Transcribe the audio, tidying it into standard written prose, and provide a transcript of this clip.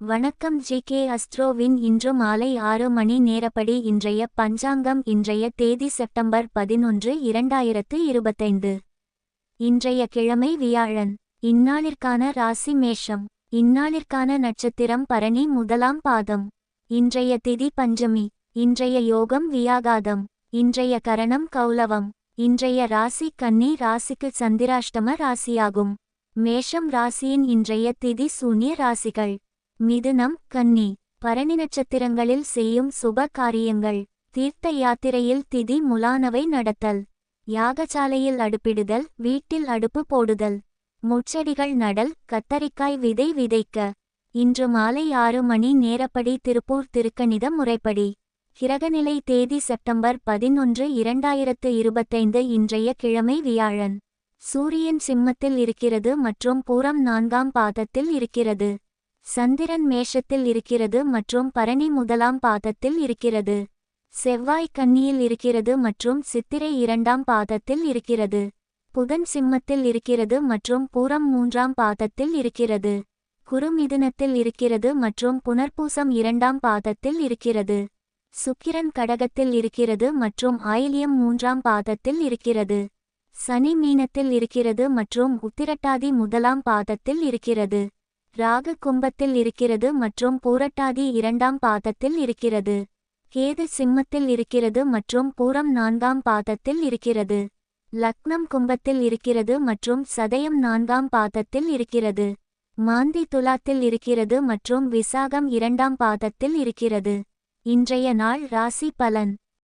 வணக்கம் ஜி.கே. அஸ்ட்ரோவின் இன்று மாலை 6 மணி நேரப்படி இன்றைய பஞ்சாங்கம். இன்றைய தேதி செப்டம்பர் 11, 2025. இன்றைய கிழமை வியாழன். இந்நாளிற்கான ராசி மேஷம். இந்நாளிற்கான நட்சத்திரம் பரணி முதலாம் பாதம். இன்றைய திதி பஞ்சமி. இன்றைய யோகம் வியாகாதம். இன்றைய கரணம் கௌலவம். இன்றைய ராசி கன்னி ராசிக்கு சந்திராஷ்டம ராசியாகும். மேஷம் ராசியின் இன்றைய திதி சூன்ய ராசிகள். மிதுனம் கன்னி. பரணி நட்சத்திரங்களில் செய்யும் சுப காரியங்கள். தீர்த்த யாத்திரையில் திதி முலானவை நடத்தல். யாகசாலையில் அடுப்பிடுதல், வீட்டில் அடுப்பு போடுதல். முட்செடிகள் நடல், கத்தரிக்காய் விதை விதைக்க. இன்று மாலை 6 மணி நேரப்படி திருப்பூர் திருக்கணித முறைப்படி. கிரகநிலை தேதி செப்டம்பர் 11, 2025. இன்றைய கிழமை வியாழன். சூரியன் சிம்மத்தில் இருக்கிறது மற்றும் பூரம் 4ஆம் பாதத்தில் இருக்கிறது. சந்திரன் மேஷத்தில் இருக்கிறது மற்றும் பரணி முதலாம் பாதத்தில் இருக்கிறது. செவ்வாய் கன்னியில் இருக்கிறது மற்றும் சித்திரை 2ஆம் பாதத்தில் இருக்கிறது. புதன் சிம்மத்தில் இருக்கிறது மற்றும் பூரம் 3ஆம் பாதத்தில் இருக்கிறது. குரு மிதுனத்தில் இருக்கிறது மற்றும் புனர்பூசம் 2ஆம் பாதத்தில் இருக்கிறது. சுக்கிரன் கடகத்தில் இருக்கிறது மற்றும் ஆயில்யம் 3ஆம் பாதத்தில் இருக்கிறது. சனி மீனத்தில் இருக்கிறது மற்றும் உத்திரட்டாதி முதலாம் பாதத்தில் இருக்கிறது. ராகு கும்பத்தில் இருக்கிறது மற்றும் பூரட்டாதி 2ஆம் பாதத்தில் இருக்கிறது. கேது சிம்மத்தில் இருக்கிறது மற்றும் பூரம் 4ஆம் பாதத்தில் இருக்கிறது. லக்னம் கும்பத்தில் இருக்கிறது மற்றும் சதயம் 4ஆம் பாதத்தில் இருக்கிறது. மாந்தி துலாத்தில் இருக்கிறது மற்றும் விசாகம் 2ஆம் பாதத்தில் இருக்கிறது. இன்றைய நாள் ராசி பலன்.